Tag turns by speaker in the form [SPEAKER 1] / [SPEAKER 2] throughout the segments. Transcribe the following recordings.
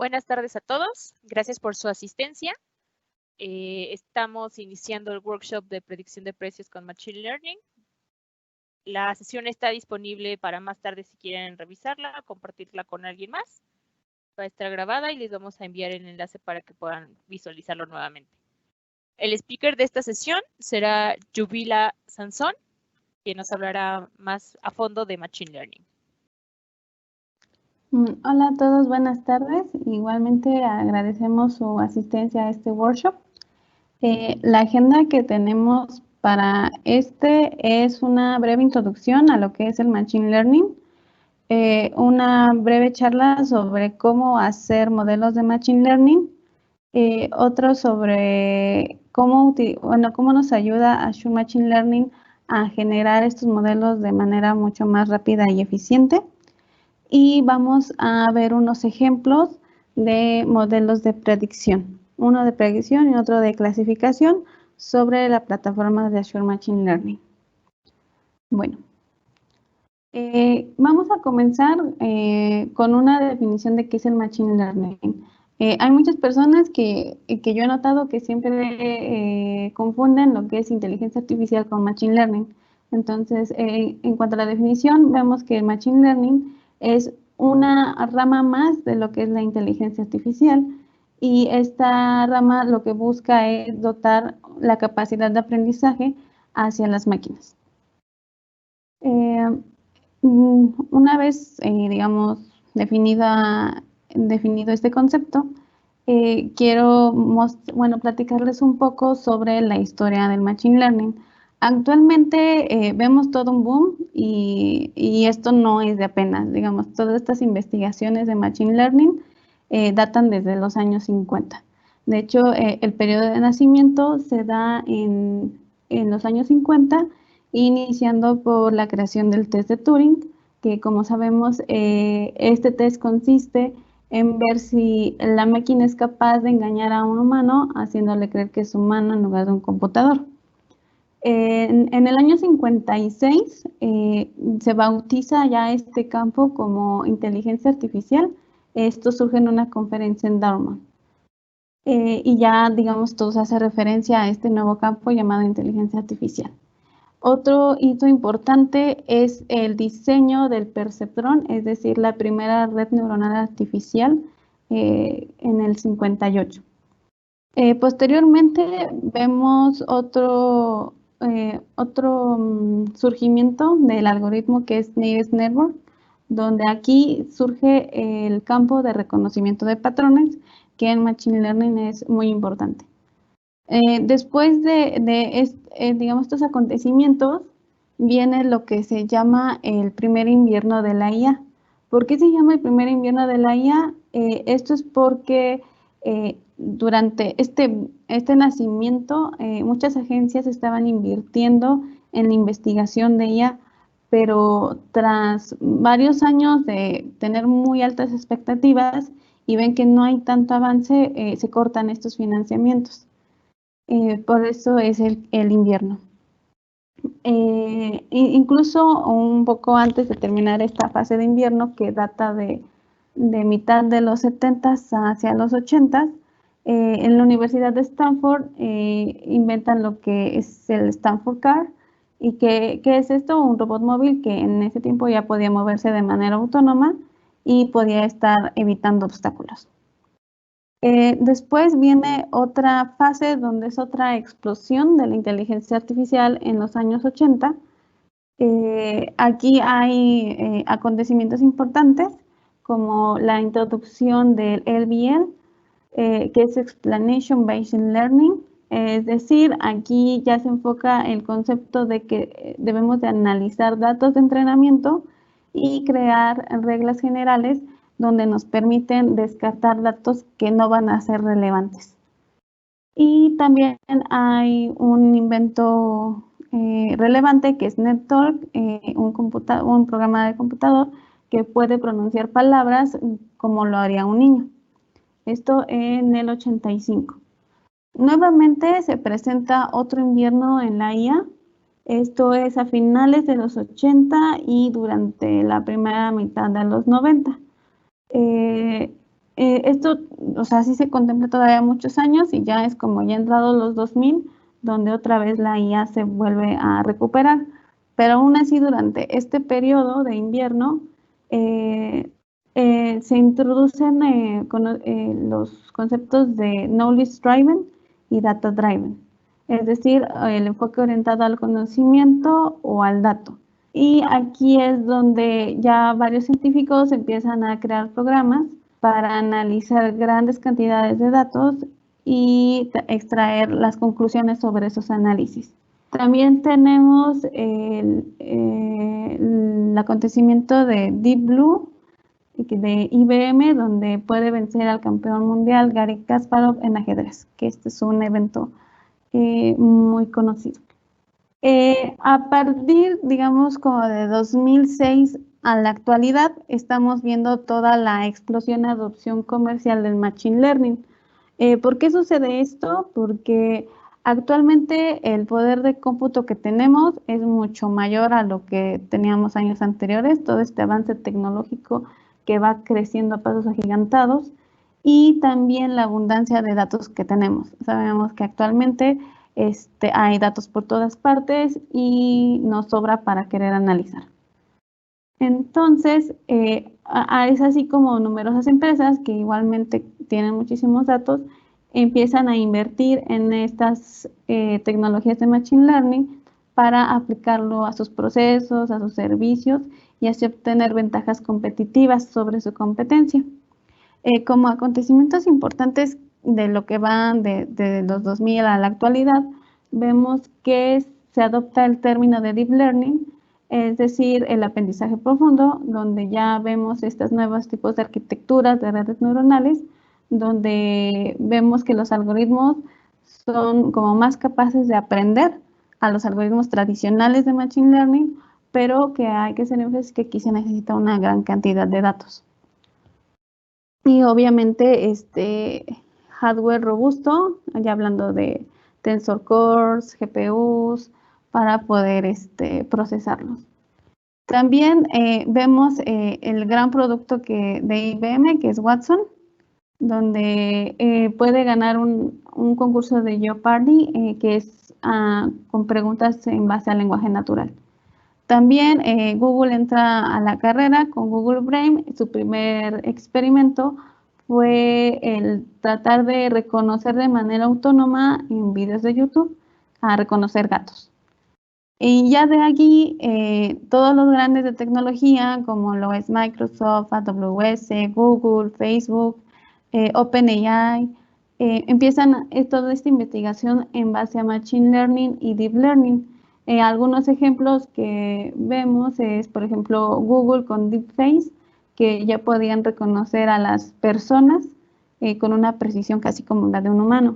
[SPEAKER 1] Buenas tardes a todos. Gracias por su asistencia. Estamos iniciando el workshop de predicción de precios con Machine Learning. La sesión está disponible para más tarde si quieren revisarla, compartirla con alguien más. Va a estar grabada y les vamos a enviar el enlace para que puedan visualizarlo nuevamente. El speaker de esta sesión será Jubila Sansón, quien nos hablará más a fondo de Machine Learning.
[SPEAKER 2] Hola a todos, buenas tardes. Igualmente agradecemos su asistencia a este workshop. La agenda que tenemos para este es una breve introducción a lo que es el Machine Learning, una breve charla sobre cómo hacer modelos de Machine Learning, otro sobre cómo nos ayuda Azure Machine Learning a generar estos modelos de manera mucho más rápida y eficiente. Y vamos a ver unos ejemplos de modelos de predicción, uno de predicción y otro de clasificación sobre la plataforma de Azure Machine Learning. Bueno, vamos a comenzar con una definición de qué es el Machine Learning. Hay muchas personas que yo he notado que siempre confunden lo que es inteligencia artificial con Machine Learning. Entonces, en cuanto a la definición, vemos que el Machine Learning es una rama más de lo que es la inteligencia artificial, y esta rama lo que busca es dotar la capacidad de aprendizaje hacia las máquinas. Una vez, digamos, definido este concepto, quiero platicarles un poco sobre la historia del Machine Learning. Actualmente vemos todo un boom y esto no es de apenas, digamos, todas estas investigaciones de Machine Learning datan desde los años 50. De hecho, el periodo de nacimiento se da en los años 50, iniciando por la creación del test de Turing, que como sabemos, este test consiste en ver si la máquina es capaz de engañar a un humano, haciéndole creer que es humano en lugar de un computador. En el año 56 se bautiza ya este campo como inteligencia artificial. Esto surge en una conferencia en Dartmouth. Y ya, digamos, todo se hace referencia a este nuevo campo llamado inteligencia artificial. Otro hito importante es el diseño del perceptrón, es decir, la primera red neuronal artificial en el 58. Posteriormente vemos otro surgimiento del algoritmo que es Bayes Network, donde aquí surge el campo de reconocimiento de patrones, que en Machine Learning es muy importante. Después de estos acontecimientos, viene lo que se llama el primer invierno de la IA. ¿Por qué se llama el primer invierno de la IA? Esto es porque durante este nacimiento, muchas agencias estaban invirtiendo en la investigación de IA, pero tras varios años de tener muy altas expectativas y ven que no hay tanto avance, se cortan estos financiamientos. Por eso es el invierno. Incluso un poco antes de terminar esta fase de invierno, que data de mitad de los 70 hacia los 80, en la Universidad de Stanford inventan lo que es el Stanford Car. ¿Y qué es esto? Un robot móvil que en ese tiempo ya podía moverse de manera autónoma y podía estar evitando obstáculos. Después viene otra fase donde es otra explosión de la inteligencia artificial en los años 80. Aquí hay acontecimientos importantes como la introducción del LBL, que es Explanation Based Learning. Es decir, aquí ya se enfoca el concepto de que debemos de analizar datos de entrenamiento y crear reglas generales donde nos permiten descartar datos que no van a ser relevantes. Y también hay un invento relevante que es NetTalk, un programa de computador que puede pronunciar palabras como lo haría un niño. Esto en el 85. Nuevamente se presenta otro invierno en la IA. Esto es a finales de los 80 y durante la primera mitad de los 90. Esto, o sea, sí se contempla todavía muchos años y ya es como ya entrado los 2000, donde otra vez la IA se vuelve a recuperar. Pero aún así, durante este periodo de invierno, se introducen los conceptos de Knowledge Driven y Data Driven, es decir, el enfoque orientado al conocimiento o al dato. Y aquí es donde ya varios científicos empiezan a crear programas para analizar grandes cantidades de datos y extraer las conclusiones sobre esos análisis. También tenemos el acontecimiento de Deep Blue de IBM, donde puede vencer al campeón mundial Garry Kasparov en ajedrez, que este es un evento muy conocido. A partir, digamos, como de 2006 a la actualidad, estamos viendo toda la explosión de adopción comercial del Machine Learning. ¿Por qué sucede esto? Porque actualmente el poder de cómputo que tenemos es mucho mayor a lo que teníamos años anteriores, todo este avance tecnológico que va creciendo a pasos agigantados y también la abundancia de datos que tenemos. Sabemos que actualmente hay datos por todas partes y nos sobra para querer analizar. Entonces, es así como numerosas empresas que igualmente tienen muchísimos datos, empiezan a invertir en estas tecnologías de Machine Learning para aplicarlo a sus procesos, a sus servicios y así obtener ventajas competitivas sobre su competencia. Como acontecimientos importantes de lo que van de los 2000 a la actualidad, vemos que se adopta el término de Deep Learning, es decir, el aprendizaje profundo, donde ya vemos estos nuevos tipos de arquitecturas de redes neuronales, donde vemos que los algoritmos son como más capaces de aprender a los algoritmos tradicionales de Machine Learning, pero que hay que hacer énfasis que aquí se necesita una gran cantidad de datos. Y obviamente hardware robusto, ya hablando de tensor cores, GPUs, para poder procesarlos. También vemos el gran producto de IBM, que es Watson, donde puede ganar un concurso de Jeopardy, que es con preguntas en base al lenguaje natural. También Google entra a la carrera con Google Brain. Su primer experimento fue el tratar de reconocer de manera autónoma en videos de YouTube a reconocer gatos. Y ya de aquí, todos los grandes de tecnología, como lo es Microsoft, AWS, Google, Facebook, OpenAI, empiezan toda esta investigación en base a Machine Learning y Deep Learning. Algunos ejemplos que vemos es, por ejemplo, Google con DeepFace, que ya podían reconocer a las personas con una precisión casi como la de un humano.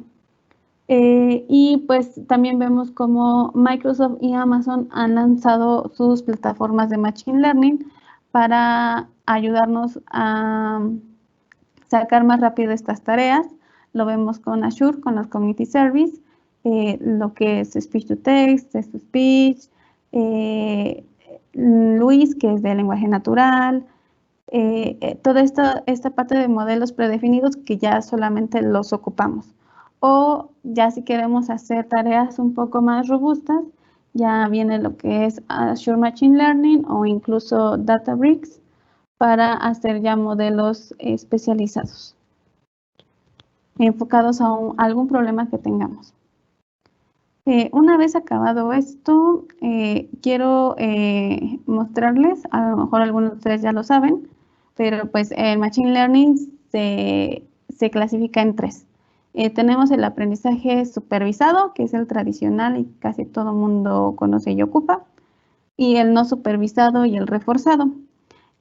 [SPEAKER 2] Y pues también vemos cómo Microsoft y Amazon han lanzado sus plataformas de Machine Learning para ayudarnos a sacar más rápido estas tareas. Lo vemos con Azure, con los Community Service, lo que es Speech to Text, Text to Speech, Luis, que es de lenguaje natural, toda esta parte de modelos predefinidos que ya solamente los ocupamos. O ya si queremos hacer tareas un poco más robustas, ya viene lo que es Azure Machine Learning o incluso Databricks para hacer ya modelos especializados, enfocados a algún problema que tengamos. Una vez acabado esto, quiero mostrarles, a lo mejor algunos de ustedes ya lo saben, pero pues el Machine Learning se clasifica en tres. Tenemos el aprendizaje supervisado, que es el tradicional y casi todo el mundo conoce y ocupa, y el no supervisado y el reforzado.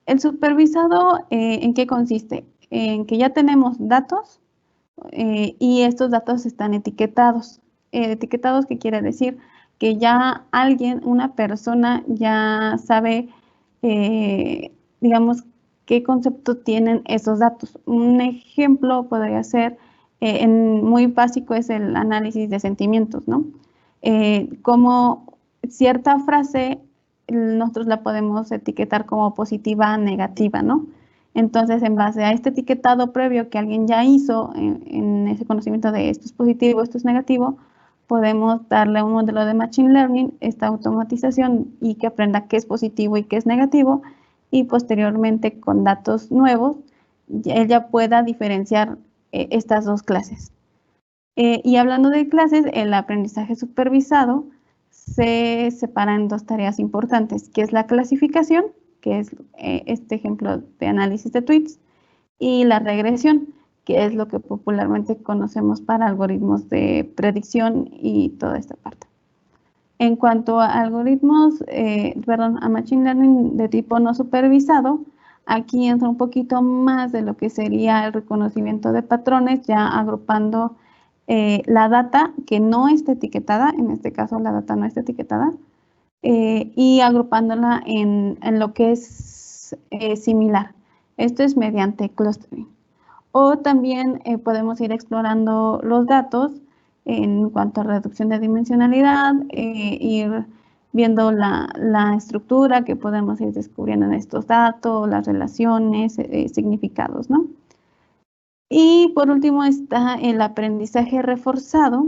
[SPEAKER 2] El supervisado, ¿en qué consiste? En que ya tenemos datos y estos datos están etiquetados. Etiquetados, ¿qué quiere decir? Que ya alguien, una persona, ya sabe, digamos, qué concepto tienen esos datos. Un ejemplo podría ser, muy básico, es el análisis de sentimientos, ¿no? Como cierta frase nosotros la podemos etiquetar como positiva, negativa, ¿no? Entonces, en base a este etiquetado previo que alguien ya hizo en ese conocimiento de esto es positivo, esto es negativo, podemos darle a un modelo de Machine Learning esta automatización y que aprenda qué es positivo y qué es negativo, y posteriormente con datos nuevos, él ya pueda diferenciar estas dos clases. Y hablando de clases, el aprendizaje supervisado se separa en dos tareas importantes, que es la clasificación, que es este ejemplo de análisis de tweets, y la regresión, que es lo que popularmente conocemos para algoritmos de predicción y toda esta parte. En cuanto a algoritmos, a Machine Learning de tipo no supervisado, aquí entra un poquito más de lo que sería el reconocimiento de patrones, ya agrupando la data que no está etiquetada, en este caso la data no está etiquetada, y agrupándola en lo que es similar. Esto es mediante clustering. O también podemos ir explorando los datos en cuanto a reducción de dimensionalidad, ir viendo la estructura que podemos ir descubriendo en estos datos, las relaciones, significados, ¿no? Y por último está el aprendizaje reforzado.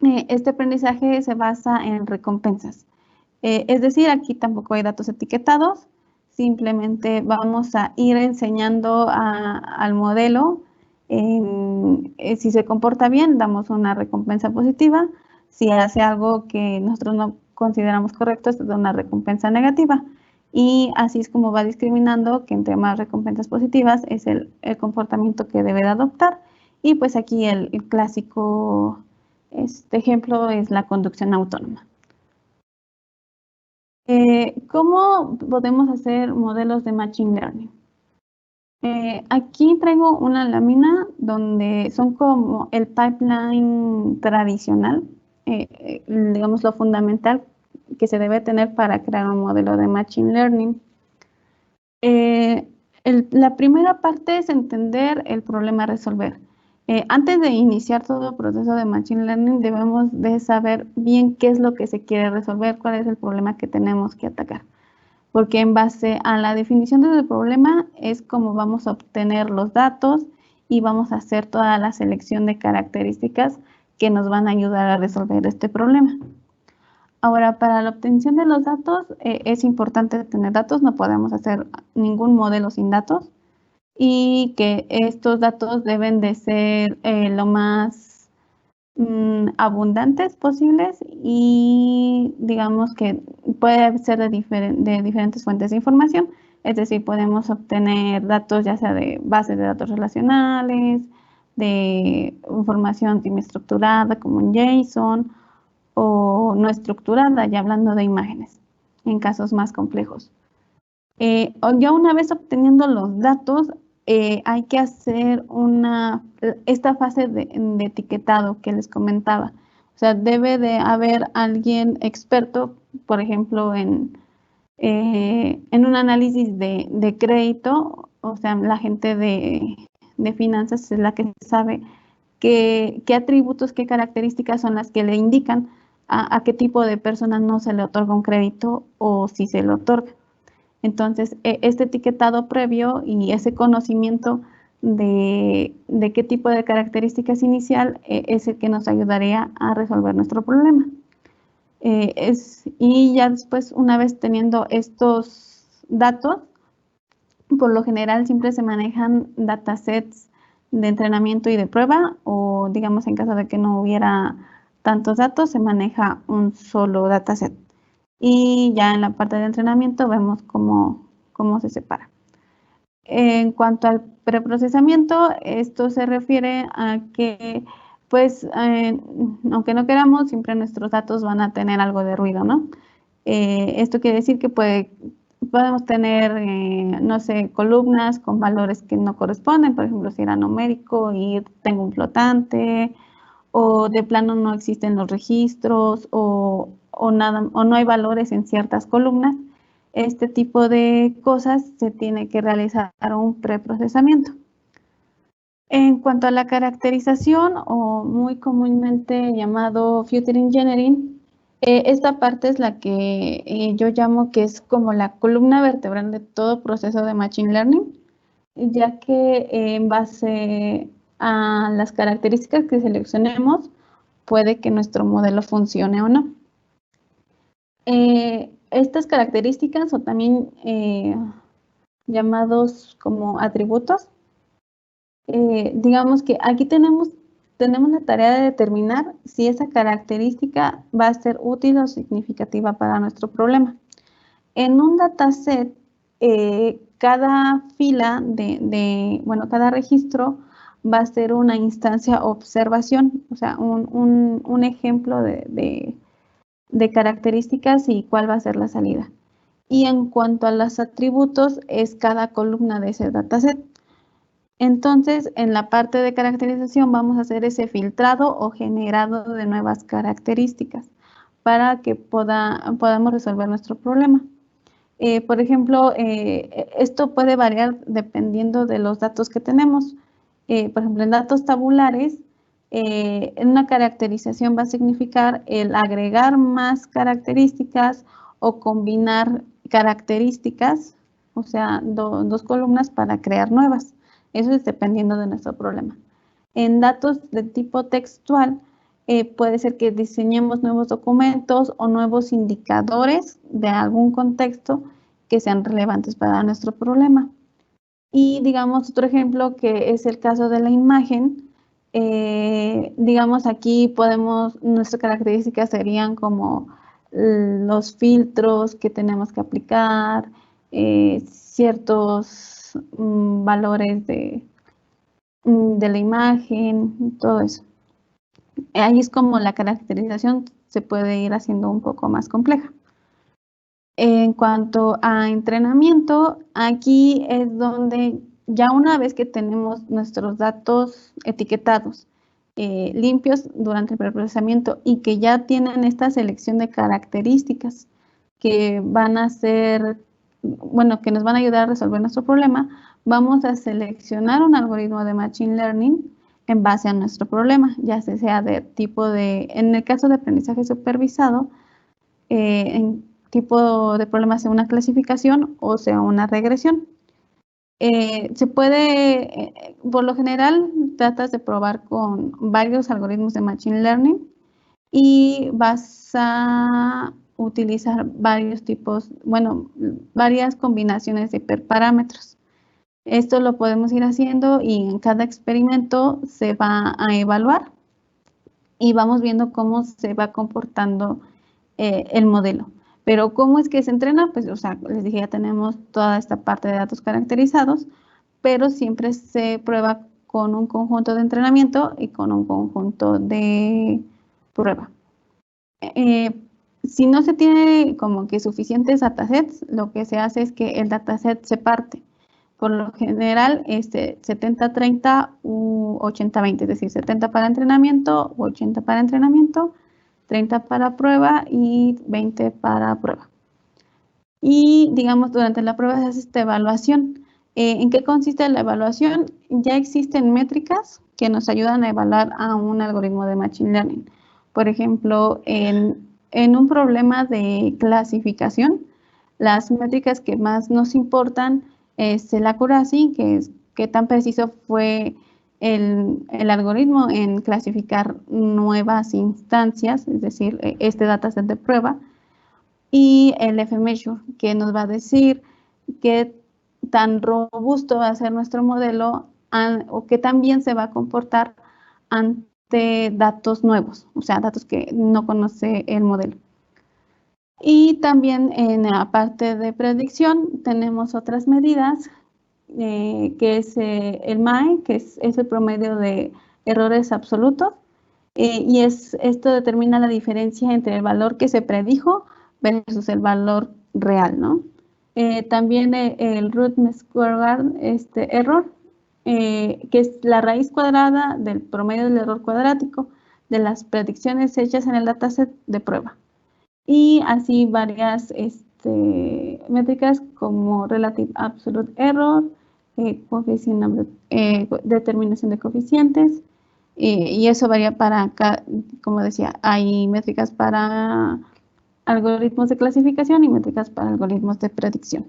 [SPEAKER 2] Este aprendizaje se basa en recompensas. Es decir, aquí tampoco hay datos etiquetados, simplemente vamos a ir enseñando al modelo, si se comporta bien, damos una recompensa positiva, si hace algo que nosotros no consideramos correcto, se da una recompensa negativa. Y así es como va discriminando que entre más recompensas positivas es el comportamiento que debe de adoptar. Y pues aquí el clásico ejemplo es la conducción autónoma. ¿Cómo podemos hacer modelos de Machine Learning? Aquí traigo una lámina donde son como el pipeline tradicional, digamos lo fundamental que se debe tener para crear un modelo de Machine Learning. La primera parte es entender el problema a resolver. Antes de iniciar todo el proceso de Machine Learning, debemos de saber bien qué es lo que se quiere resolver, cuál es el problema que tenemos que atacar. Porque en base a la definición del problema es como vamos a obtener los datos y vamos a hacer toda la selección de características que nos van a ayudar a resolver este problema. Ahora, para la obtención de los datos, es importante tener datos, no podemos hacer ningún modelo sin datos, y que estos datos deben de ser lo más abundantes posibles, y digamos que puede ser de diferentes fuentes de información, es decir, podemos obtener datos ya sea de bases de datos relacionales, de información semiestructurada como un JSON, o no estructurada, ya hablando de imágenes, en casos más complejos. Ya una vez obteniendo los datos, hay que hacer esta fase de etiquetado que les comentaba. O sea, debe de haber alguien experto, por ejemplo, en un análisis de crédito, o sea, la gente de finanzas es la que sabe qué atributos, qué características son las que le indican a qué tipo de persona no se le otorga un crédito o si se le otorga. Entonces, este etiquetado previo y ese conocimiento de qué tipo de características inicial es el que nos ayudaría a resolver nuestro problema. Y ya después, una vez teniendo estos datos, por lo general siempre se manejan datasets de entrenamiento y de prueba, o digamos en caso de que no hubiera tantos datos, se maneja un solo dataset. Y ya en la parte de entrenamiento vemos cómo se separa. En cuanto al preprocesamiento, esto se refiere a que, pues, aunque no queramos, siempre nuestros datos van a tener algo de ruido, ¿no? Esto quiere decir que podemos tener, no sé, columnas con valores que no corresponden, por ejemplo, si era numérico y tengo un flotante, o de plano no existen los registros, o no hay valores en ciertas columnas. Este tipo de cosas se tiene que realizar un preprocesamiento. En cuanto a la caracterización, o muy comúnmente llamado Feature Engineering, esta parte es la que yo llamo que es como la columna vertebral de todo proceso de Machine Learning. ya que en base a las características que seleccionemos, puede que nuestro modelo funcione o no. Estas características, o también llamados como atributos, digamos que aquí tenemos la tarea de determinar si esa característica va a ser útil o significativa para nuestro problema. En un dataset, cada fila cada registro va a ser una instancia observación, o sea, un ejemplo de características y cuál va a ser la salida. Y en cuanto a los atributos, es cada columna de ese dataset. Entonces, en la parte de caracterización vamos a hacer ese filtrado o generado de nuevas características para que podamos resolver nuestro problema. Por ejemplo, esto puede variar dependiendo de los datos que tenemos. Por ejemplo, en datos tabulares, una caracterización va a significar el agregar más características o combinar características, o sea, dos columnas para crear nuevas. Eso es dependiendo de nuestro problema. En datos de tipo textual, puede ser que diseñemos nuevos documentos o nuevos indicadores de algún contexto que sean relevantes para nuestro problema. Y digamos otro ejemplo que es el caso de la imagen, digamos aquí nuestras características serían como los filtros que tenemos que aplicar, ciertos valores de la imagen, todo eso. Ahí es como la caracterización se puede ir haciendo un poco más compleja. En cuanto a entrenamiento, aquí es donde ya una vez que tenemos nuestros datos etiquetados, limpios durante el preprocesamiento y que ya tienen esta selección de características que van a ser, que nos van a ayudar a resolver nuestro problema, vamos a seleccionar un algoritmo de Machine Learning en base a nuestro problema, ya sea de tipo en el caso de aprendizaje supervisado, en tipo de problema sea una clasificación o sea una regresión. Se puede, por lo general, tratas de probar con varios algoritmos de Machine Learning y vas a utilizar varios tipos, varias combinaciones de hiperparámetros. Esto lo podemos ir haciendo y en cada experimento se va a evaluar y vamos viendo cómo se va comportando el modelo. Pero ¿cómo es que se entrena? Pues, les dije, ya tenemos toda esta parte de datos caracterizados, pero siempre se prueba con un conjunto de entrenamiento y con un conjunto de prueba. Si no se tiene como que suficientes datasets, lo que se hace es que el dataset se parte. Por lo general, 70-30 u 80-20, es decir, 70 para entrenamiento, 80 para entrenamiento, 30 para prueba y 20 para prueba. Y, digamos, durante la prueba se hace esta evaluación. ¿En qué consiste la evaluación? Ya existen métricas que nos ayudan a evaluar a un algoritmo de Machine Learning. Por ejemplo, en un problema de clasificación, las métricas que más nos importan es el accuracy, que es qué tan preciso fue el algoritmo en clasificar nuevas instancias, es decir, este dataset de prueba, y el F-measure, que nos va a decir qué tan robusto va a ser nuestro modelo o qué tan bien se va a comportar ante datos nuevos, o sea, datos que no conoce el modelo. Y también en la parte de predicción tenemos otras medidas, que es el MAE, que es el promedio de errores absolutos, y esto determina la diferencia entre el valor que se predijo versus el valor real, ¿no? También el root mean square error, que es la raíz cuadrada del promedio del error cuadrático de las predicciones hechas en el dataset de prueba. Y así varias métricas como Relative Absolute Error, determinación de coeficientes, y eso varía para, como decía, hay métricas para algoritmos de clasificación y métricas para algoritmos de predicción.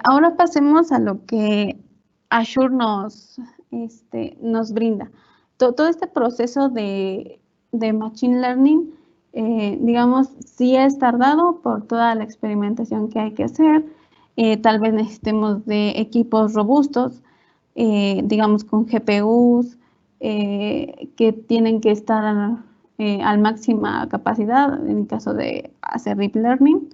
[SPEAKER 2] Ahora pasemos a lo que Azure nos brinda. Todo este proceso de Machine Learning, digamos, sí es tardado por toda la experimentación que hay que hacer. Tal vez necesitemos de equipos robustos, digamos, con GPUs que tienen que estar al máxima capacidad en el caso de hacer Deep Learning.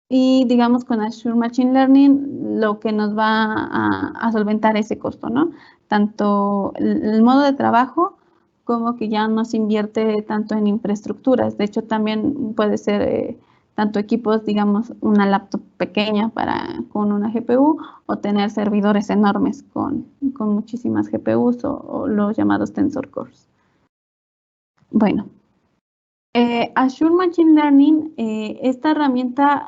[SPEAKER 2] Y digamos con Azure Machine Learning lo que nos va a solventar ese costo, ¿no? Tanto el modo de trabajo como que ya no se invierte tanto en infraestructuras. De hecho, también puede ser tanto equipos, digamos, una laptop pequeña con una GPU o tener servidores enormes con muchísimas GPUs o los llamados Tensor Cores. Bueno, Azure Machine Learning, esta herramienta,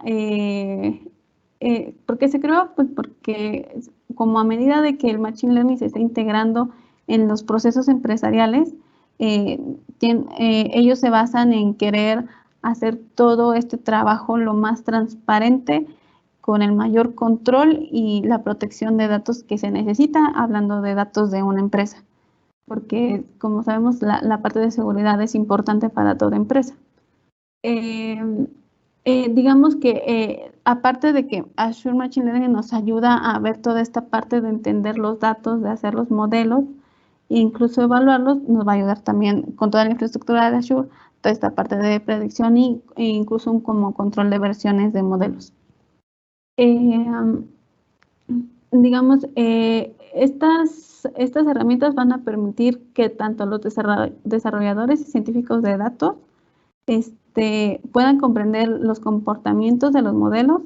[SPEAKER 2] ¿por qué se creó? Pues porque como a medida de que el Machine Learning se está integrando en los procesos empresariales, ellos se basan en querer hacer todo este trabajo lo más transparente, con el mayor control y la protección de datos que se necesita, hablando de datos de una empresa, porque como sabemos la parte de seguridad es importante para toda empresa. Digamos que aparte de que Azure Machine Learning nos ayuda a ver toda esta parte de entender los datos, de hacer los modelos e incluso evaluarlos, nos va a ayudar también con toda la infraestructura de Azure, toda esta parte de predicción e incluso como control de versiones de modelos. Digamos, estas herramientas van a permitir que tanto los desarrolladores y científicos de datos puedan comprender los comportamientos de los modelos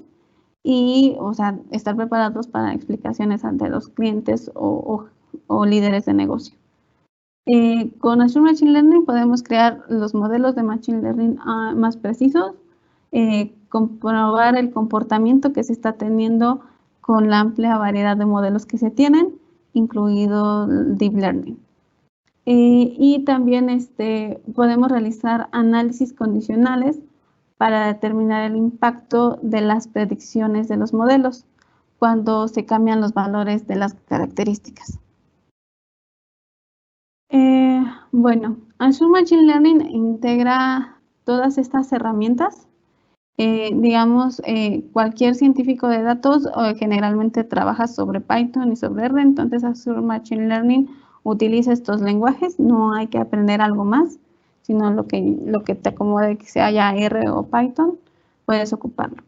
[SPEAKER 2] y, o sea, estar preparados para explicaciones ante los clientes o líderes de negocio. Con Azure Machine Learning podemos crear los modelos de Machine Learning más precisos, comprobar el comportamiento que se está teniendo con la amplia variedad de modelos que se tienen, incluido Deep Learning. Y también podemos realizar análisis condicionales para determinar el impacto de las predicciones de los modelos cuando se cambian los valores de las características. Bueno, Azure Machine Learning integra todas estas herramientas. Digamos, cualquier científico de datos generalmente trabaja sobre Python y sobre R, entonces Azure Machine Learning utiliza estos lenguajes, no hay que aprender algo más, sino lo que te acomode, que sea ya R o Python, puedes ocuparlo.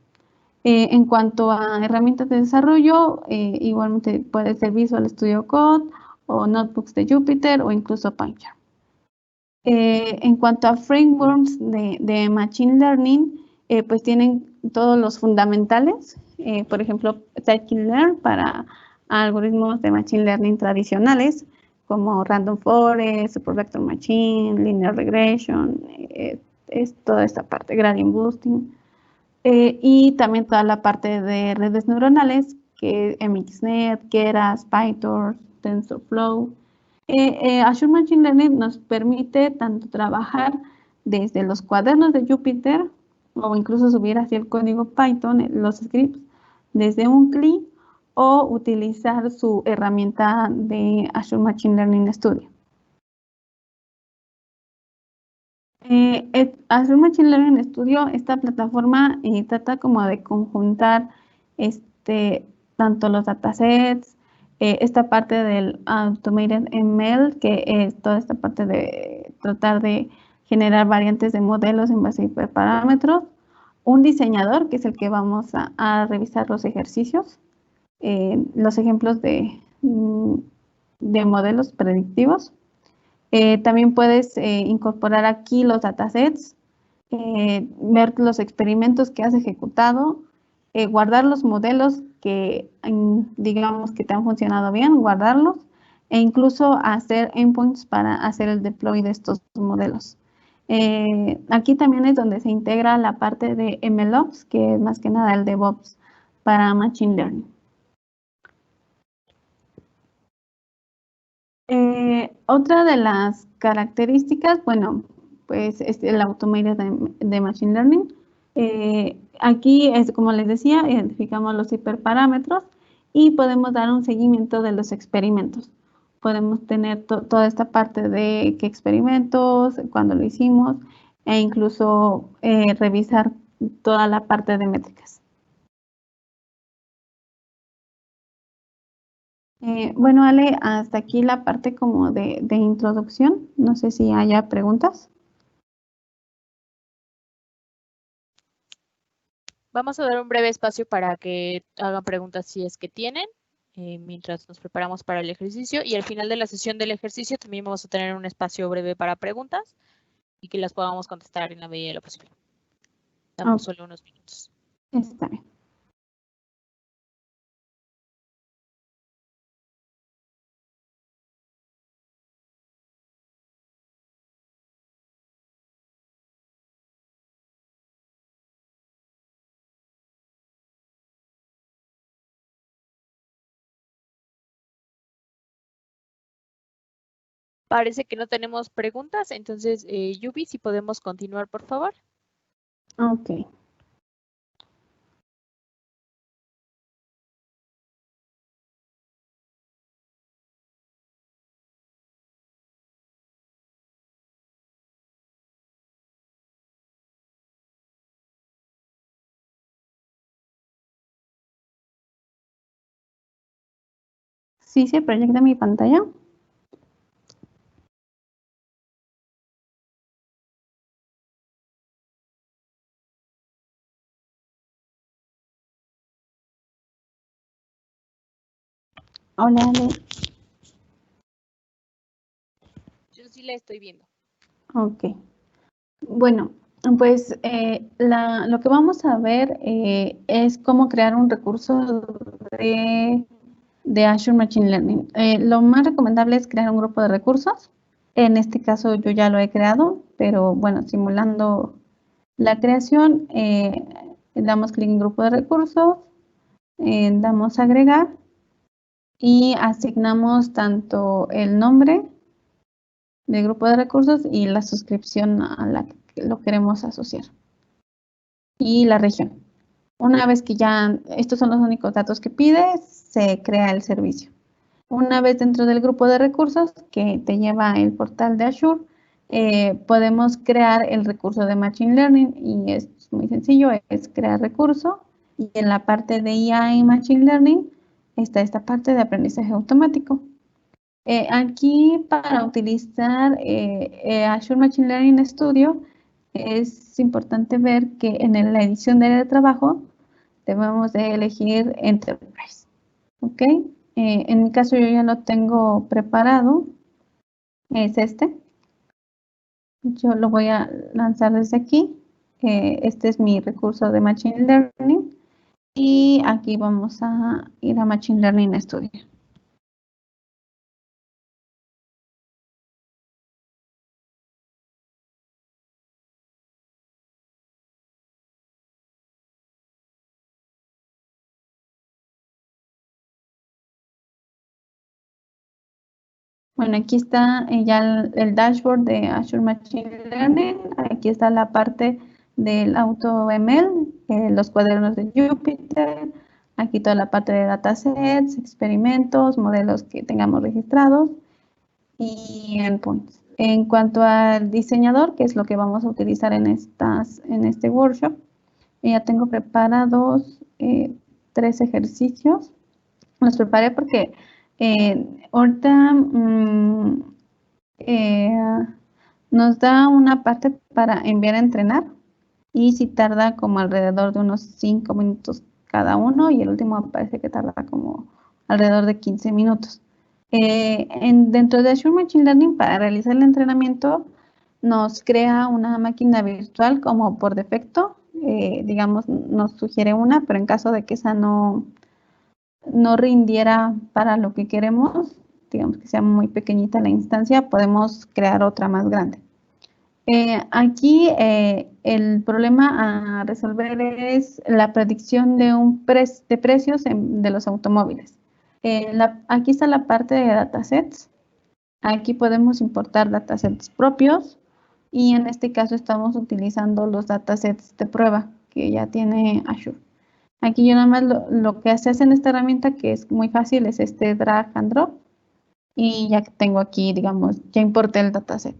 [SPEAKER 2] En cuanto a herramientas de desarrollo, igualmente puede ser Visual Studio Code o notebooks de Jupyter o incluso PyCharm. En cuanto a frameworks de Machine Learning, pues tienen todos los fundamentales, por ejemplo, Scikit-learn para algoritmos de Machine Learning tradicionales, como Random Forest, Supervector Machine, Linear Regression, es toda esta parte, Gradient Boosting, y también toda la parte de redes neuronales, que MXNet, Keras, PyTorch, TensorFlow. Azure Machine Learning nos permite tanto trabajar desde los cuadernos de Jupyter o incluso subir hacia el código Python, los scripts, desde un clic o utilizar su herramienta de Azure Machine Learning Studio. Azure Machine Learning Studio, esta plataforma trata como de conjuntar tanto los datasets, esta parte del Automated ML, que es toda esta parte de tratar de generar variantes de modelos en base a hiperparámetros, un diseñador, que es el que vamos a revisar los ejercicios, los ejemplos de modelos predictivos. También puedes incorporar aquí los datasets, ver los experimentos que has ejecutado, guardar los modelos que digamos que te han funcionado bien, guardarlos e incluso hacer endpoints para hacer el deploy de estos modelos. Aquí también es donde se integra la parte de MLOps, que es más que nada el DevOps para Machine Learning. Otra de las características, bueno, pues es el Automated de Machine Learning. Aquí, como les decía, identificamos los hiperparámetros y podemos dar un seguimiento de los experimentos. Podemos tener toda esta parte de qué experimentos, cuándo lo hicimos, e incluso revisar toda la parte de métricas. Bueno, Ale, hasta aquí la parte como de introducción. No sé si haya preguntas.
[SPEAKER 1] Vamos a dar un breve espacio para que hagan preguntas si es que tienen, mientras nos preparamos para el ejercicio. Y al final de la sesión del ejercicio también vamos a tener un espacio breve para preguntas y que las podamos contestar en la medida de lo posible. Damos solo unos minutos.
[SPEAKER 2] Está bien.
[SPEAKER 1] Parece que no tenemos preguntas, entonces, Yubi, si podemos continuar, por favor.
[SPEAKER 2] Ok. ¿Sí se proyecta mi pantalla? Hola, Ale.
[SPEAKER 1] Yo sí la estoy viendo.
[SPEAKER 2] Ok. Bueno, pues lo que vamos a ver es cómo crear un recurso de Azure Machine Learning. Lo más recomendable es crear un grupo de recursos. En este caso yo ya lo he creado, pero bueno, simulando la creación, damos clic en grupo de recursos, damos agregar y asignamos tanto el nombre del grupo de recursos y la suscripción a la que lo queremos asociar y la región. Una vez que ya estos son los únicos datos que pide, se crea el servicio. Una vez dentro del grupo de recursos que te lleva el portal de Azure, podemos crear el recurso de Machine Learning y es muy sencillo, es crear recurso y en la parte de IA y Machine Learning está esta parte de aprendizaje automático. Aquí para utilizar Azure Machine Learning Studio es importante ver que en la edición de área de trabajo debemos de elegir Enterprise. ¿Ok? En mi caso yo ya lo tengo preparado, es este. Yo lo voy a lanzar desde aquí. Este es mi recurso de Machine Learning y aquí vamos a ir a Machine Learning Studio. Bueno, aquí está ya el dashboard de Azure Machine Learning. Aquí está la parte del AutoML, los cuadernos de Jupyter. Aquí toda la parte de datasets, experimentos, modelos que tengamos registrados y endpoints. En cuanto al diseñador, que es lo que vamos a utilizar en este workshop, ya tengo preparados 3 ejercicios. Los preparé porque ahorita nos da una parte para enviar a entrenar y si tarda como alrededor de unos 5 minutos cada uno y el último parece que tarda como alrededor de 15 minutos. Dentro de Azure Machine Learning, para realizar el entrenamiento, nos crea una máquina virtual como por defecto, digamos, nos sugiere una, pero en caso de que esa no rindiera para lo que queremos, digamos que sea muy pequeñita la instancia, podemos crear otra más grande. Aquí el problema a resolver es la predicción de precios de los automóviles. Aquí está la parte de datasets. Aquí podemos importar datasets propios y en este caso estamos utilizando los datasets de prueba. que ya tiene Azure. Aquí yo nada más lo que se hace en esta herramienta, que es muy fácil, es este drag and drop. Y ya tengo aquí, digamos, ya importé el dataset,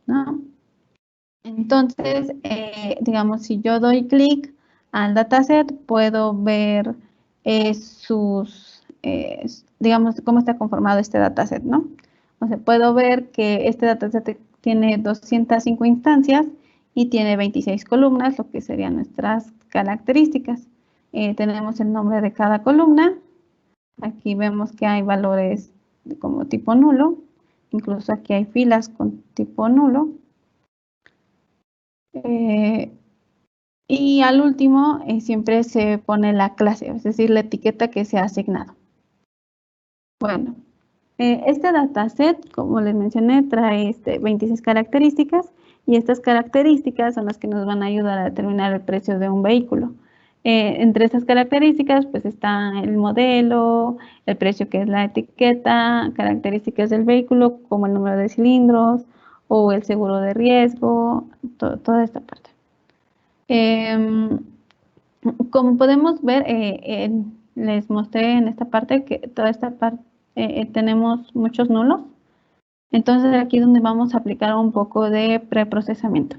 [SPEAKER 2] ¿no? Entonces, digamos, si yo doy clic al dataset, puedo ver digamos, cómo está conformado este dataset, ¿no? O sea, puedo ver que este dataset tiene 205 instancias y tiene 26 columnas, lo que serían nuestras características. Tenemos el nombre de cada columna. Aquí vemos que hay valores como tipo nulo. Incluso aquí hay filas con tipo nulo. Y al último siempre se pone la clase, es decir, la etiqueta que se ha asignado. Bueno, este dataset, como les mencioné, trae 26 características y estas características son las que nos van a ayudar a determinar el precio de un vehículo. Entre estas características, pues está el modelo, el precio que es la etiqueta, características del vehículo como el número de cilindros o el seguro de riesgo, toda esta parte. Como podemos ver, les mostré en esta parte que toda esta parte tenemos muchos nulos. Entonces aquí es donde vamos a aplicar un poco de preprocesamiento.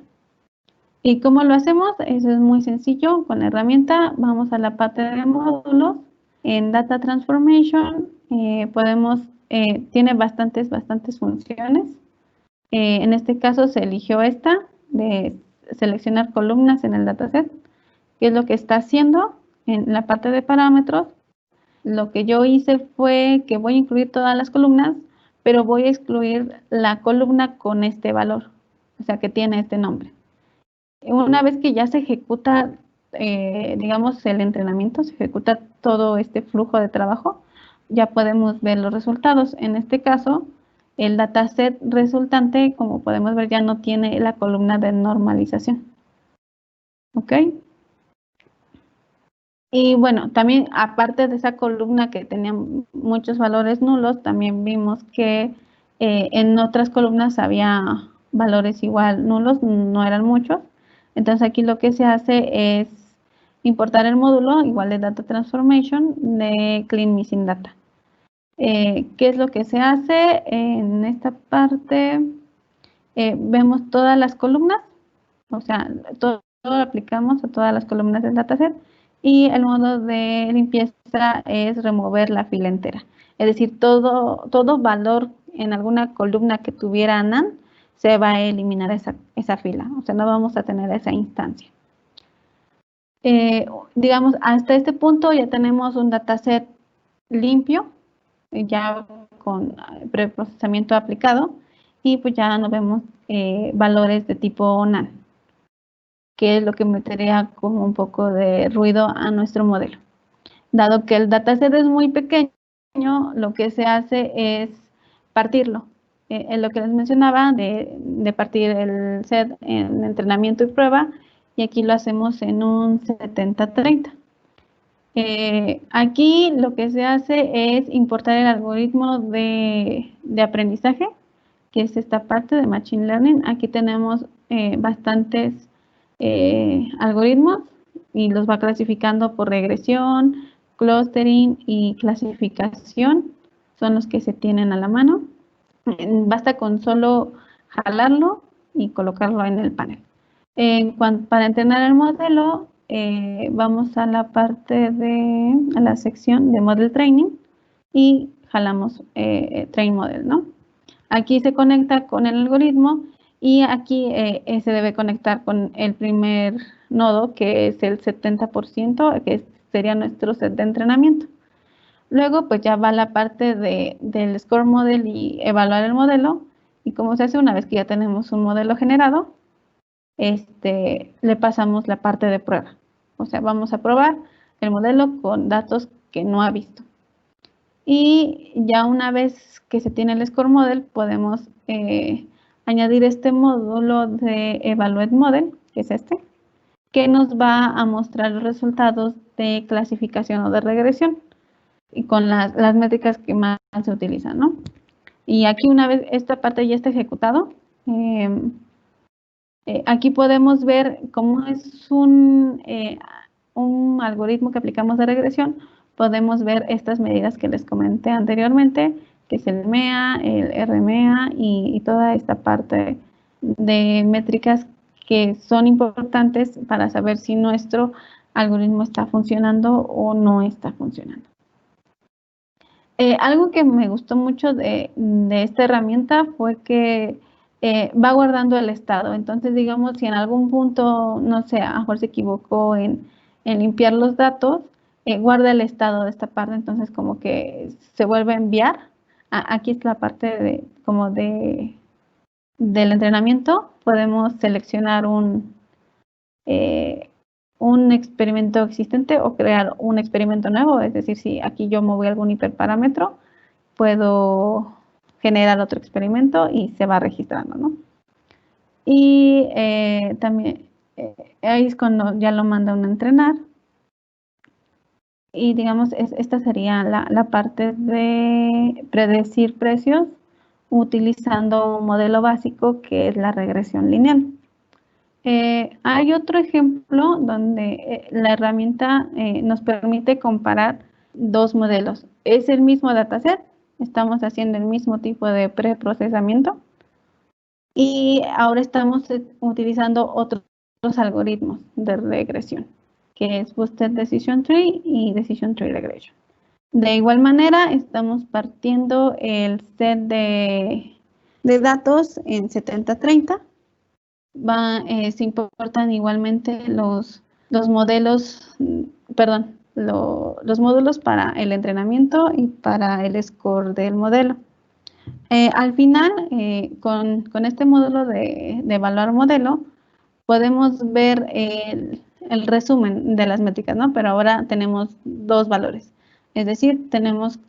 [SPEAKER 2] ¿Y cómo lo hacemos? Eso es muy sencillo. Con la herramienta vamos a la parte de módulos. En Data Transformation tiene bastantes funciones. En este caso se eligió esta de seleccionar columnas en el dataset. ¿Qué es lo que está haciendo? En la parte de parámetros, lo que yo hice fue que voy a incluir todas las columnas, pero voy a excluir la columna con este valor, o sea, que tiene este nombre. Una vez que ya se ejecuta, digamos, el entrenamiento, se ejecuta todo este flujo de trabajo, ya podemos ver los resultados. En este caso, el dataset resultante, como podemos ver, ya no tiene la columna de normalización. ¿Ok? Y bueno, también aparte de esa columna que tenía muchos valores nulos, también vimos que en otras columnas había valores igual nulos, no eran muchos. Entonces aquí lo que se hace es importar el módulo igual de Data Transformation de Clean Missing Data. ¿Qué es lo que se hace? En esta parte vemos todas las columnas, o sea, todo lo aplicamos a todas las columnas del dataset. Y el modo de limpieza es remover la fila entera. Es decir, todo valor en alguna columna que tuviera NaN se va a eliminar esa fila. O sea, no vamos a tener esa instancia. Digamos, hasta este punto ya tenemos un dataset limpio, ya con preprocesamiento aplicado. Y pues ya no vemos valores de tipo NaN, que es lo que metería como un poco de ruido a nuestro modelo. Dado que el dataset es muy pequeño, lo que se hace es partirlo. En lo que les mencionaba de partir el set en entrenamiento y prueba, y aquí lo hacemos en un 70-30. Aquí lo que se hace es importar el algoritmo de aprendizaje, que es esta parte de Machine Learning. Aquí tenemos bastantes algoritmos y los va clasificando por regresión, clustering y clasificación. Son los que se tienen a la mano. Basta con solo jalarlo y colocarlo en el panel. Para entrenar el modelo, vamos a la a la sección de Model Training y jalamos Train Model, ¿no? Aquí se conecta con el algoritmo y aquí se debe conectar con el primer nodo, que es el 70%, que sería nuestro set de entrenamiento. Luego, pues ya va la parte del Score Model y evaluar el modelo. Y como se hace una vez que ya tenemos un modelo generado, le pasamos la parte de prueba. O sea, vamos a probar el modelo con datos que no ha visto. Y ya una vez que se tiene el Score Model, podemos añadir este módulo de Evaluate Model, que es que nos va a mostrar los resultados de clasificación o de regresión y con las métricas que más se utilizan, ¿no? Y aquí una vez esta parte ya está ejecutado, Aquí podemos ver cómo es un algoritmo que aplicamos de regresión. Podemos ver estas medidas que les comenté anteriormente, que es el MEA, el RMEA y toda esta parte de métricas que son importantes para saber si nuestro algoritmo está funcionando o no está funcionando. Algo que me gustó mucho de esta herramienta fue que va guardando el estado. Entonces, digamos, si en algún punto, no sé, a lo mejor se equivocó en limpiar los datos, guarda el estado de esta parte. Entonces, como que se vuelve a enviar. Aquí es la parte del entrenamiento. Podemos seleccionar un experimento existente o crear un experimento nuevo, es decir, si aquí yo moví algún hiperparámetro, puedo generar otro experimento y se va registrando, ¿no? Y también ahí es cuando ya lo manda uno a entrenar. Y digamos, esta sería la parte de predecir precios utilizando un modelo básico que es la regresión lineal. Hay otro ejemplo donde la herramienta nos permite comparar dos modelos. Es el mismo dataset, estamos haciendo el mismo tipo de preprocesamiento y ahora estamos utilizando otros algoritmos de regresión, que es Boosted Decision Tree y Decision Tree Regression. De igual manera, estamos partiendo el set de datos en 70-30. Se importan igualmente los modelos, perdón, los módulos para el entrenamiento y para el score del modelo. Al final, con este módulo de evaluar modelo, podemos ver el resumen de las métricas, ¿no? Pero ahora tenemos dos valores. Es decir, tenemos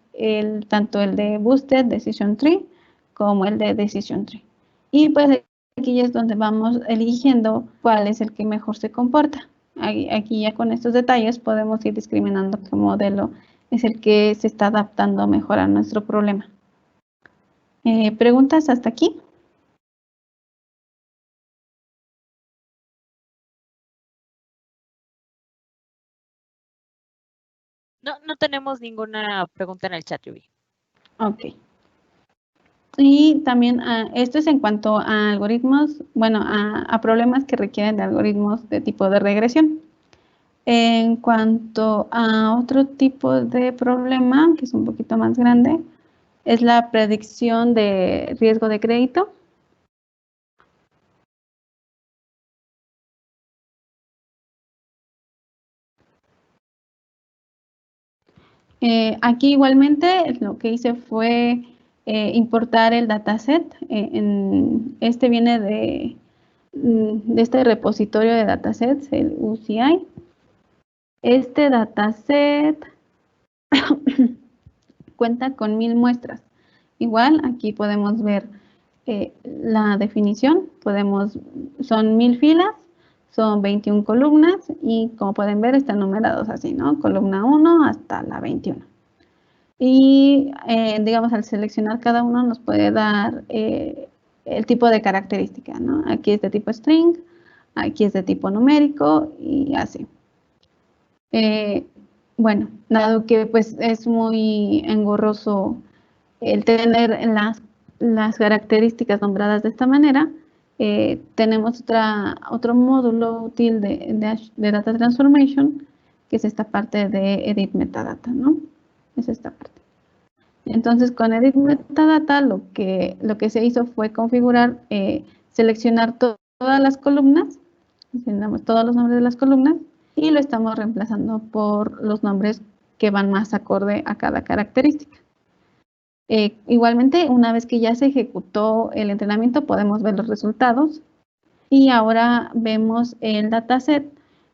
[SPEAKER 2] tanto el de Boosted Decision Tree como el de Decision Tree. Y pues aquí es donde vamos eligiendo cuál es el que mejor se comporta. Aquí ya con estos detalles podemos ir discriminando qué modelo es el que se está adaptando mejor a nuestro problema. ¿Preguntas hasta aquí?
[SPEAKER 1] No tenemos ninguna pregunta en el chat, Yubi.
[SPEAKER 2] Ok. Y también esto es en cuanto a algoritmos, bueno, a problemas que requieren de algoritmos de tipo de regresión. En cuanto a otro tipo de problema, que es un poquito más grande, es la predicción de riesgo de crédito. Aquí igualmente lo que hice fue importar el dataset. Este viene de este repositorio de datasets, el UCI. Este dataset cuenta con 1000 muestras. Igual aquí podemos ver la definición. Son 1000 filas, son 21 columnas y como pueden ver están numerados así, ¿no? Columna 1 hasta la 21. Y digamos, al seleccionar cada uno nos puede dar el tipo de característica, ¿no? Aquí es de tipo string, aquí es de tipo numérico y así. Bueno, dado que pues es muy engorroso el tener las características nombradas de esta manera, tenemos otro módulo útil de Data Transformation, que es esta parte de Edit Metadata, ¿no? Es esta parte. Entonces, con Edit Metadata, lo que se hizo fue configurar, seleccionar todas las columnas, seleccionamos todos los nombres de las columnas, y lo estamos reemplazando por los nombres que van más acorde a cada característica. Igualmente, una vez que ya se ejecutó el entrenamiento, podemos ver los resultados y ahora vemos el dataset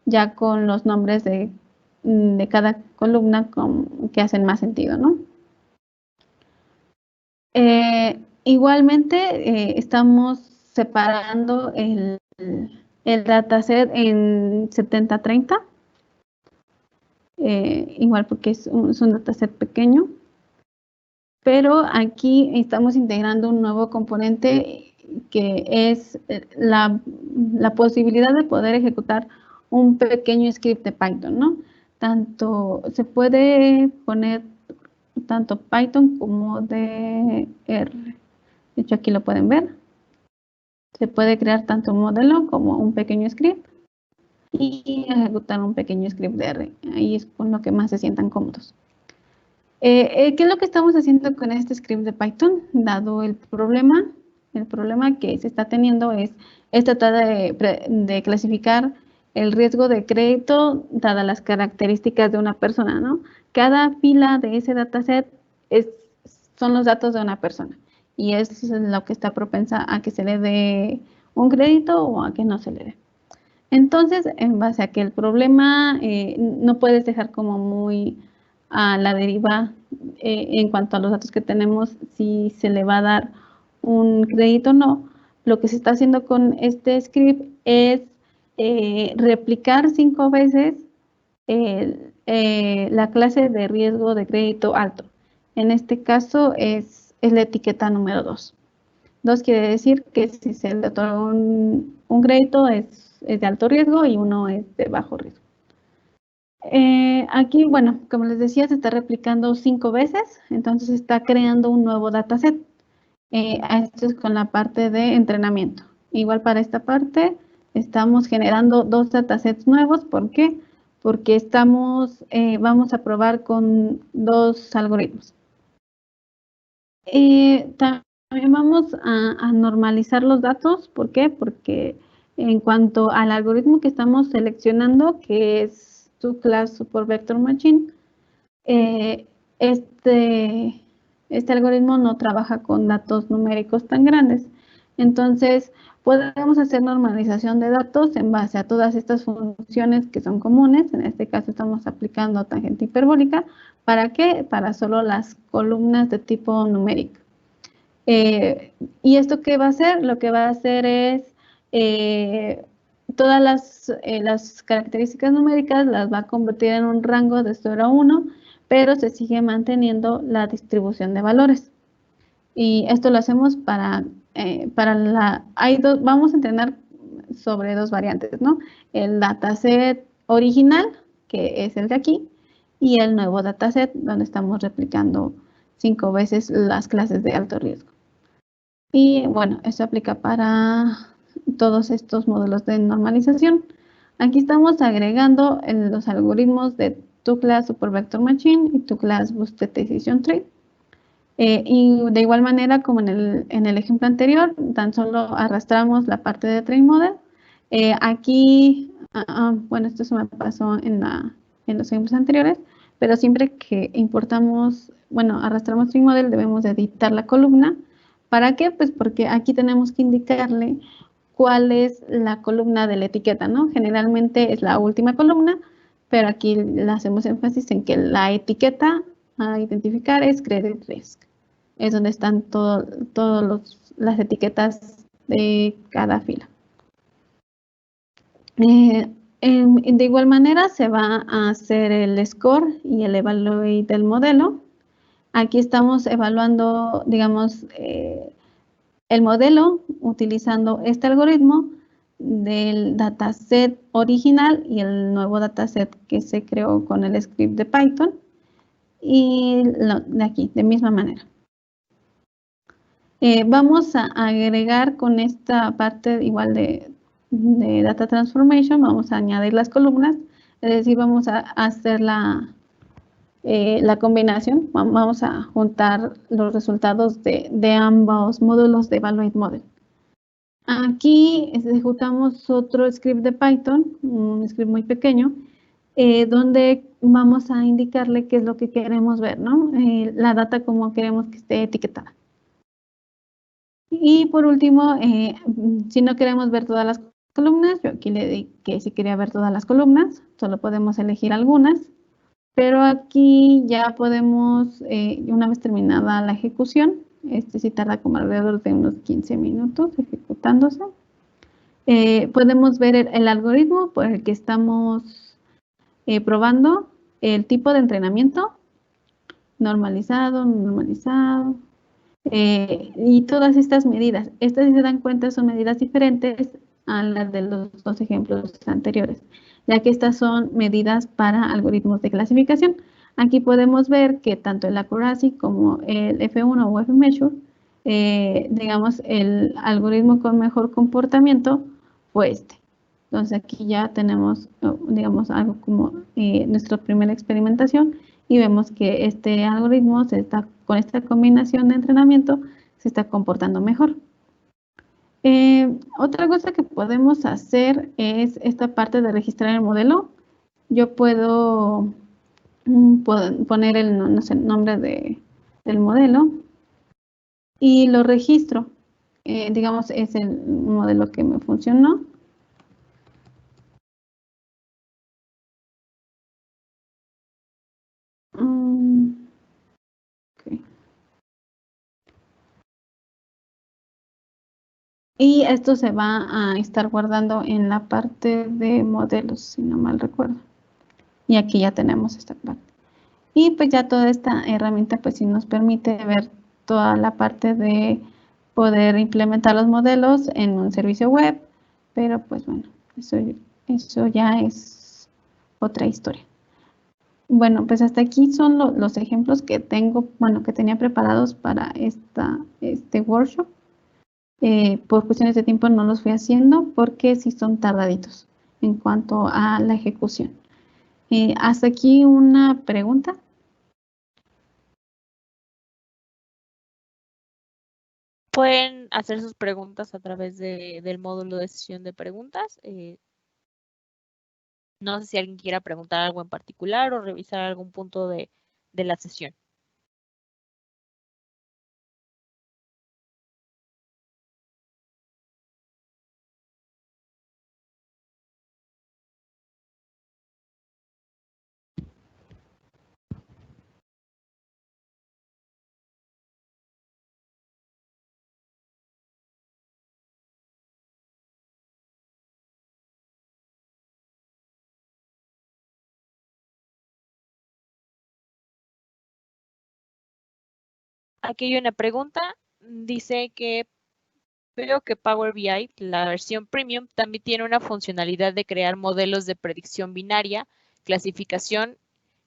[SPEAKER 2] ya con los nombres de cada columna que hacen más sentido, ¿no? Igualmente, estamos separando el dataset en 70-30, igual porque es un dataset pequeño. Pero aquí estamos integrando un nuevo componente que es la posibilidad de poder ejecutar un pequeño script de Python, ¿no? Se puede poner tanto Python como de R. De hecho, aquí lo pueden ver. Se puede crear tanto un modelo como un pequeño script y ejecutar un pequeño script de R. Ahí es con lo que más se sientan cómodos. ¿Qué es lo que estamos haciendo con este script de Python? Dado el problema que se está teniendo es tratar de clasificar el riesgo de crédito dadas las características de una persona, ¿no? Cada fila de ese dataset son los datos de una persona y es lo que está propensa a que se le dé un crédito o a que no se le dé. Entonces, en base a que el problema no puedes dejar como muy a la deriva en cuanto a los datos que tenemos, si se le va a dar un crédito o no, lo que se está haciendo con este script es replicar 5 veces la clase de riesgo de crédito alto. En este caso es la etiqueta número 2. 2 quiere decir que si se le otorga un crédito es de alto riesgo y 1 es de bajo riesgo. Aquí, bueno, como les decía, se está replicando 5 veces, entonces está creando un nuevo dataset. Esto es con la parte de entrenamiento. Igual para esta parte estamos generando 2 datasets nuevos. ¿Por qué? Porque vamos a probar con 2 algoritmos. También vamos a normalizar los datos. ¿Por qué? Porque en cuanto al algoritmo que estamos seleccionando, que es ToClass Support Vector Machine, este algoritmo no trabaja con datos numéricos tan grandes. Entonces, podemos hacer normalización de datos en base a todas estas funciones que son comunes. En este caso estamos aplicando tangente hiperbólica. ¿Para qué? Para solo las columnas de tipo numérico. ¿Y esto qué va a hacer? Lo que va a hacer es todas las características numéricas las va a convertir en un rango de 0 a 1, pero se sigue manteniendo la distribución de valores. Y esto lo hacemos vamos a entrenar sobre 2 variantes, ¿no? El dataset original, que es el de aquí, y el nuevo dataset, donde estamos replicando 5 veces las clases de alto riesgo. Y bueno, eso aplica para todos estos modelos de normalización. Aquí estamos agregando los algoritmos de ToClass Support Vector Machine y ToClass Boosted Decision Tree. Y de igual manera como en el ejemplo anterior, tan solo arrastramos la parte de Train Model. Aquí, bueno, esto se me pasó en los ejemplos anteriores, pero siempre que arrastramos Train Model debemos de editar la columna. ¿Para qué? Pues porque aquí tenemos que indicarle cuál es la columna de la etiqueta, ¿no? Generalmente es la última columna, pero aquí le hacemos énfasis en que la etiqueta a identificar es Credit Risk. Es donde están todas las etiquetas de cada fila. De igual manera se va a hacer el score y el evaluate del modelo. Aquí estamos evaluando, digamos, el modelo utilizando este algoritmo del dataset original y el nuevo dataset que se creó con el script de Python. Y de aquí, de misma manera. Vamos a agregar con esta parte igual de Data Transformation, vamos a añadir las columnas, es decir, vamos a hacer la combinación, vamos a juntar los resultados de ambos módulos de Evaluate Model. Aquí ejecutamos otro script de Python, un script muy pequeño, donde vamos a indicarle qué es lo que queremos ver, ¿no? La data como queremos que esté etiquetada. Y por último, si no queremos ver todas las columnas, yo aquí le di que si quería ver todas las columnas, solo podemos elegir algunas, pero aquí ya podemos, una vez terminada la ejecución, sí tarda como alrededor de unos 15 minutos ejecutándose, podemos ver el algoritmo por el que estamos probando el tipo de entrenamiento, normalizado, y todas estas medidas. Estas, si se dan cuenta, son medidas diferentes a la de los dos ejemplos anteriores, ya que estas son medidas para algoritmos de clasificación. Aquí podemos ver que tanto el accuracy como el F1 o F-measure, digamos, el algoritmo con mejor comportamiento fue este. Entonces aquí ya tenemos, digamos, algo como nuestra primera experimentación y vemos que este algoritmo con esta combinación de entrenamiento se está comportando mejor. Otra cosa que podemos hacer es esta parte de registrar el modelo. Yo puedo poner el, no sé, el nombre del modelo y lo registro. Digamos, es el modelo que me funcionó. Okay. Y esto se va a estar guardando en la parte de modelos, si no mal recuerdo. Y aquí ya tenemos esta parte. Y pues ya toda esta herramienta pues sí nos permite ver toda la parte de poder implementar los modelos en un servicio web, pero pues bueno, eso ya es otra historia. Bueno, pues hasta aquí son los ejemplos que tengo, bueno, que tenía preparados para este workshop. Por cuestiones de tiempo no los fui haciendo porque sí son tardaditos en cuanto a la ejecución. Hasta aquí una pregunta.
[SPEAKER 1] Pueden hacer sus preguntas a través del módulo de sesión de preguntas. No sé si alguien quiera preguntar algo en particular o revisar algún punto de la sesión. Aquí hay una pregunta. Dice que veo que Power BI, la versión premium, también tiene una funcionalidad de crear modelos de predicción binaria, clasificación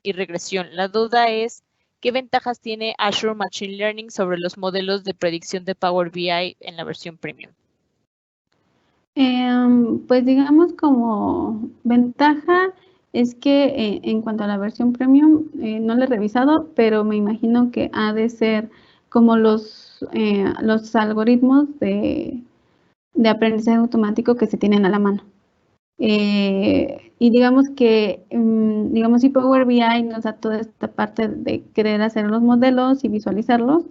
[SPEAKER 1] y regresión. La duda es, ¿qué ventajas tiene Azure Machine Learning sobre los modelos de predicción de Power BI en la versión premium?
[SPEAKER 2] Pues digamos como ventaja es que en cuanto a la versión premium, no la he revisado, pero me imagino que ha de ser como los algoritmos de aprendizaje automático que se tienen a la mano. Y digamos que, digamos, si Power BI nos da toda esta parte de querer hacer los modelos y visualizarlos,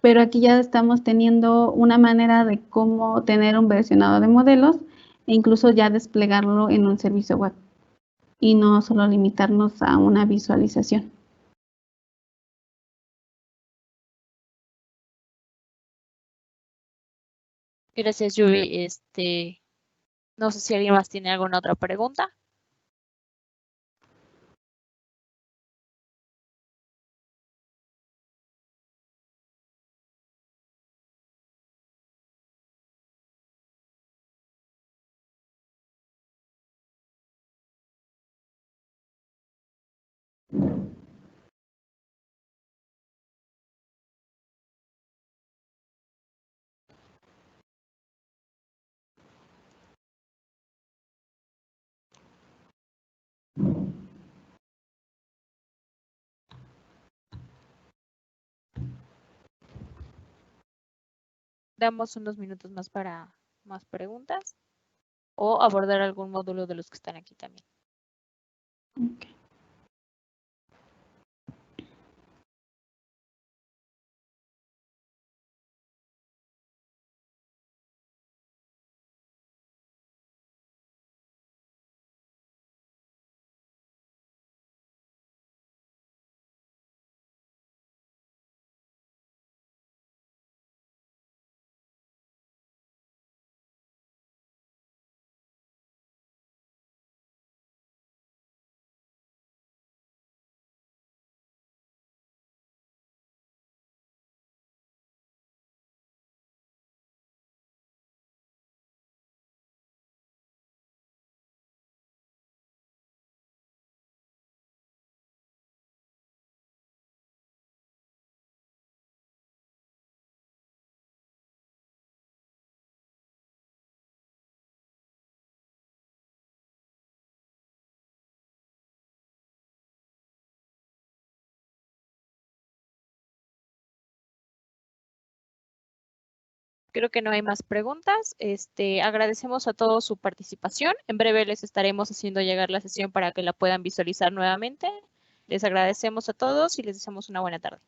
[SPEAKER 2] pero aquí ya estamos teniendo una manera de cómo tener un versionado de modelos e incluso ya desplegarlo en un servicio web y no solo limitarnos a una visualización.
[SPEAKER 1] Gracias, Yuri. No sé si alguien más tiene alguna otra pregunta. Damos unos minutos más para más preguntas o abordar algún módulo de los que están aquí también.
[SPEAKER 2] Okay.
[SPEAKER 1] Creo que no hay más preguntas. Agradecemos a todos su participación. En breve les estaremos haciendo llegar la sesión para que la puedan visualizar nuevamente. Les agradecemos a todos y les deseamos una buena tarde.